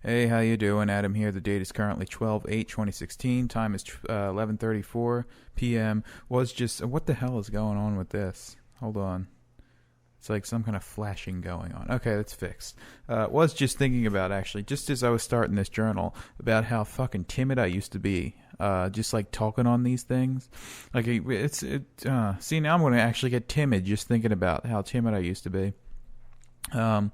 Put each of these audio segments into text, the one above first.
Hey, how you doing? Adam here. The date is currently 12/8/2016. Time is 11:34 p.m. Was just what the hell is going on with this? Hold on. It's like some kind of flashing going on. Okay, that's fixed. Was just thinking about, actually, just as I was starting this journal, about how fucking timid I used to be. Just like talking on these things. Like see, now I'm going to actually get timid just thinking about how timid I used to be. I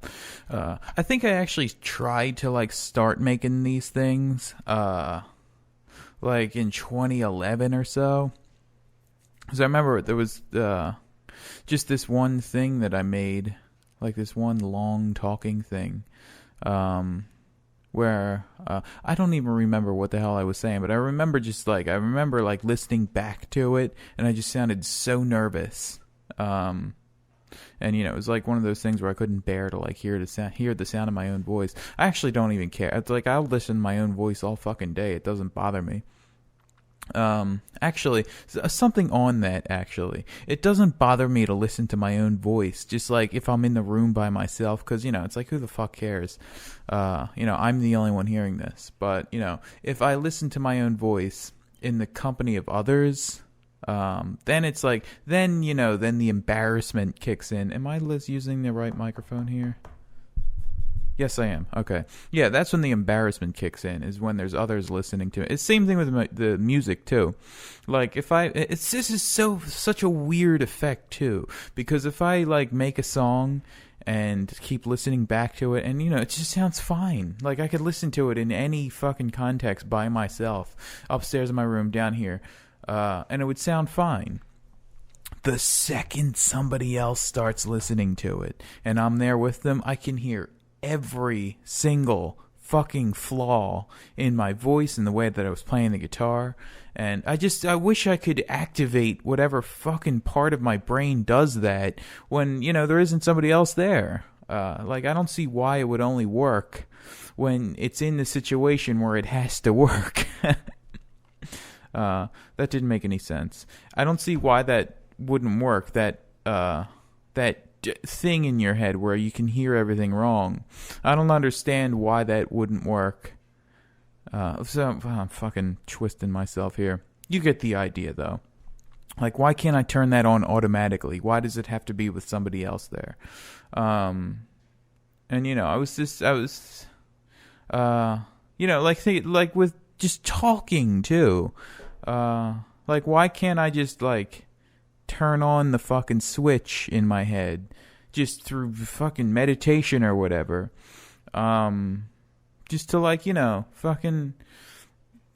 think I actually tried to like start making these things like in 2011 or so. Because I remember there was just this one thing that I made, like this one long talking thing, where I don't even remember what the hell I was saying, but I remember listening back to it, and I just sounded so nervous. And it was like one of those things where I couldn't bear to like hear the sound of my own voice. I actually don't even care. It's like I'll listen to my own voice all fucking day. It doesn't bother me. Actually, something on that, actually. It doesn't bother me to listen to my own voice, just like if I'm in the room by myself, because, it's like, who the fuck cares? I'm the only one hearing this. But, if I listen to my own voice in the company of others, then it's like, then the embarrassment kicks in. Am I using the right microphone here? Yes, I am. Okay. Yeah, that's when the embarrassment kicks in, is when there's others listening to it. It's the same thing with the music, too. Like, this is such a weird effect, too. Because if I, like, make a song and keep listening back to it, and, it just sounds fine. Like, I could listen to it in any fucking context by myself, upstairs in my room, down here, and it would sound fine. The second somebody else starts listening to it, and I'm there with them, I can hear every single fucking flaw in my voice and the way that I was playing the guitar. And I wish I could activate whatever fucking part of my brain does that when, there isn't somebody else there. I don't see why it would only work when it's in the situation where it has to work. That didn't make any sense. I don't see why that wouldn't work. That thing in your head where you can hear everything wrong. I don't understand why that wouldn't work. So I'm fucking twisting myself here. You get the idea, though. Like, why can't I turn that on automatically? Why does it have to be with somebody else there? And I was like with just talking too. Like, why can't I just like turn on the fucking switch in my head just through fucking meditation or whatever, just to like, fucking,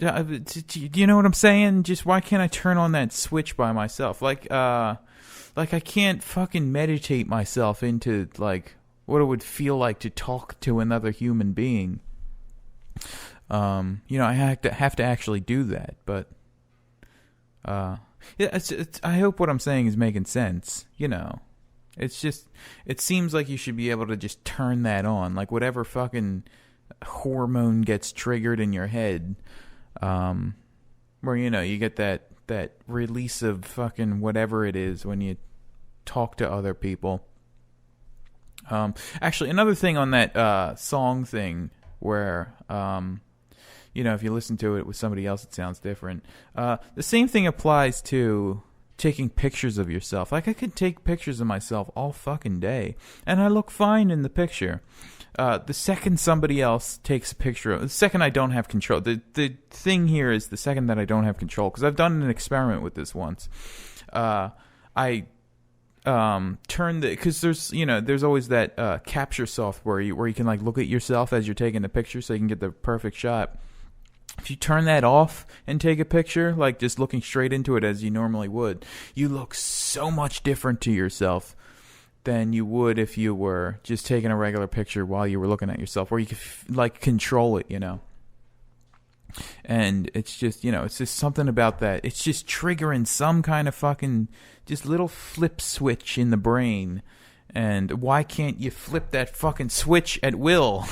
you know what I'm saying? Just why can't I turn on that switch by myself? Like I can't fucking meditate myself into like what it would feel like to talk to another human being. I have to actually do that, but yeah, I hope what I'm saying is making sense. It's just, it seems like you should be able to just turn that on, like whatever fucking hormone gets triggered in your head, where you get that release of fucking whatever it is when you talk to other people. Actually, another thing on that song thing where if you listen to it with somebody else, it sounds different. The same thing applies to taking pictures of yourself. Like, I could take pictures of myself all fucking day, and I look fine in the picture. The second somebody else takes a picture, the second I don't have control. The thing here is the second that I don't have control, because I've done an experiment with this once. I turn because there's always that capture software where you can like look at yourself as you're taking the picture, so you can get the perfect shot. If you turn that off and take a picture, like just looking straight into it as you normally would, you look so much different to yourself than you would if you were just taking a regular picture while you were looking at yourself, where you could like control it, And it's just, it's just something about that. It's just triggering some kind of fucking just little flip switch in the brain. And why can't you flip that fucking switch at will?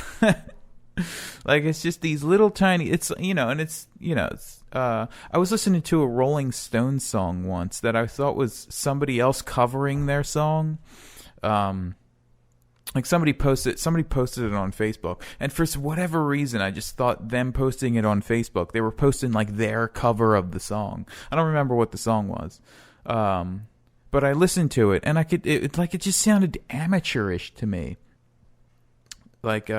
Like, it's just these little tiny, it's, I was listening to a Rolling Stones song once that I thought was somebody else covering their song. like somebody posted it on Facebook, and for whatever reason I just thought them posting it on Facebook, they were posting like their cover of the song. I don't remember what the song was, but I listened to it and it just sounded amateurish to me, like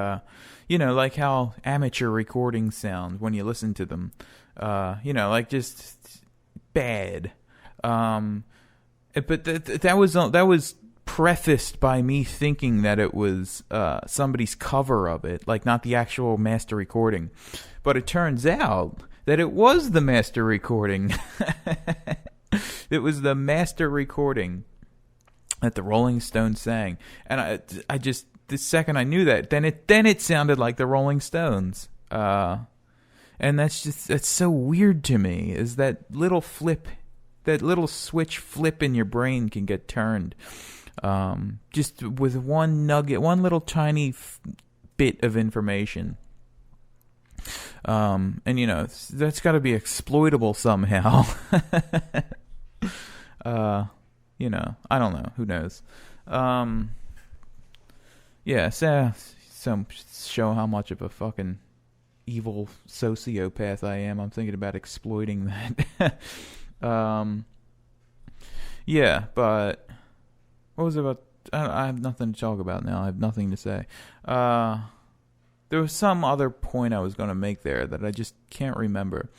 like how amateur recordings sound when you listen to them, like just bad. But that was prefaced by me thinking that it was somebody's cover of it, like not the actual master recording. But it turns out that it was the master recording. It was the master recording that the Rolling Stones sang, and I just, the second I knew that, then it sounded like the Rolling Stones. And that's so weird to me. Is that little switch flip in your brain can get turned. Just with one nugget, one little tiny bit of information. And that's got to be exploitable somehow. I don't know. Who knows? Some show how much of a fucking evil sociopath I am. I'm thinking about exploiting that. But what was it about? I have nothing to talk about now. I have nothing to say. There was some other point I was going to make there that I just can't remember.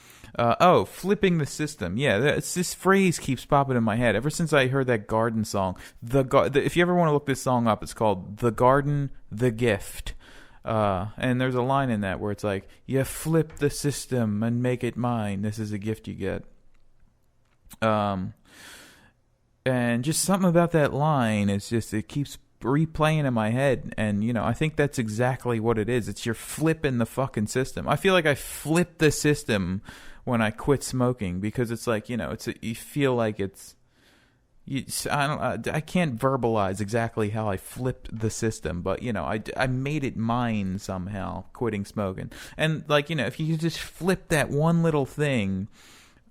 Flipping the system. Yeah, this phrase keeps popping in my head ever since I heard that Garden song. If you ever want to look this song up, it's called "The Garden, the Gift." And there's a line in that where it's like, "You flip the system and make it mine. This is a gift you get." And just something about that line is just, it keeps replaying in my head, and I think that's exactly what it is. It's you're flipping the fucking system. I feel like I flipped the system when I quit smoking, because it's like, you feel like I can't verbalize exactly how I flipped the system, but I made it mine somehow, quitting smoking. And like, if you just flip that one little thing,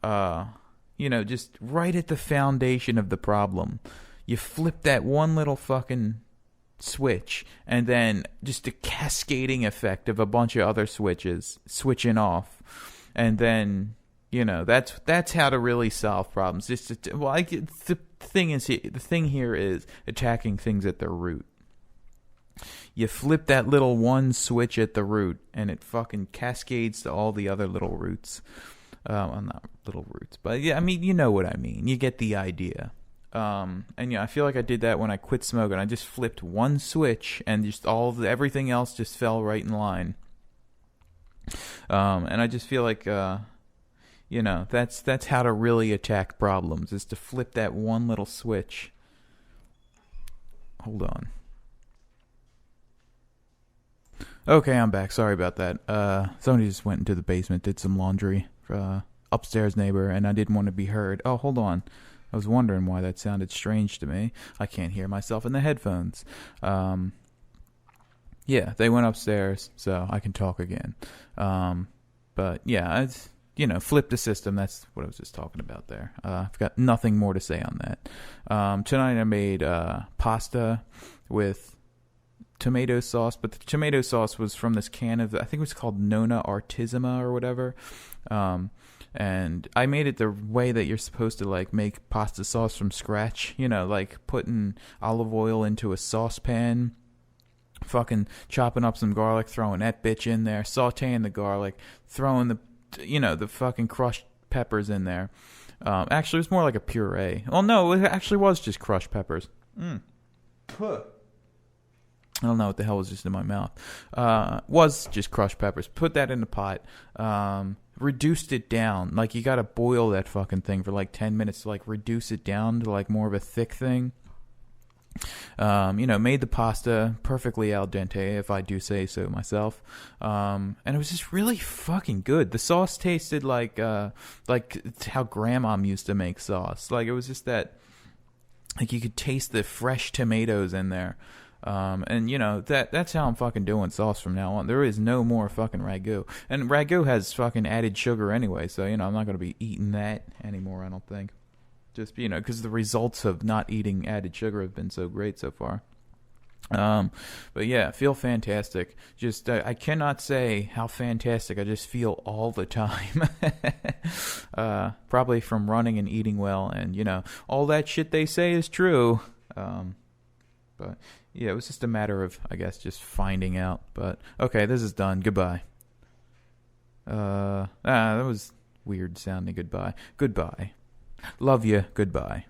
just right at the foundation of the problem, you flip that one little fucking switch, and then just a cascading effect of a bunch of other switches switching off, and then that's how to really solve problems. The thing here is attacking things at their root. You flip that little one switch at the root, and it fucking cascades to all the other little roots. Well, not little roots, but yeah, I mean, you know what I mean. You get the idea. I feel like I did that when I quit smoking. I just flipped one switch, and just everything else just fell right in line. And I just feel like, that's how to really attack problems, is to flip that one little switch. Hold on. Okay, I'm back. Sorry about that. Somebody just went into the basement, did some laundry for upstairs neighbor, and I didn't want to be heard. Oh, hold on. I was wondering why that sounded strange to me. I can't hear myself in the headphones. Yeah, they went upstairs, so I can talk again. But yeah, flip the system. That's what I was just talking about there. I've got nothing more to say on that. Tonight I made pasta with tomato sauce, but the tomato sauce was from this can of, I think it was called Nona Artissima or whatever. And I made it the way that you're supposed to, like, make pasta sauce from scratch. Like putting olive oil into a saucepan, fucking chopping up some garlic, throwing that bitch in there, sauteing the garlic, throwing the fucking crushed peppers in there. Actually, it was more like a puree. Well, no, it actually was just crushed peppers. I don't know what the hell was just in my mouth. Was just crushed peppers. Put that in the pot. Reduced it down. Like, you gotta boil that fucking thing for like 10 minutes to like reduce it down to like more of a thick thing. Made the pasta perfectly al dente, if I do say so myself. And it was just really fucking good. The sauce tasted like how grandma used to make sauce. Like, it was just that, like, you could taste the fresh tomatoes in there. That's how I'm fucking doing sauce from now on. There is no more fucking ragu. And ragu has fucking added sugar anyway, so, I'm not going to be eating that anymore, I don't think. Just, because the results of not eating added sugar have been so great so far. Um, but yeah, feel fantastic. Just I cannot say how fantastic I just feel all the time. Probably from running and eating well, and all that shit they say is true. But yeah, it was just a matter of, I guess, just finding out. But okay, this is done. Goodbye. That was weird sounding. Goodbye. Goodbye. Love you. Goodbye.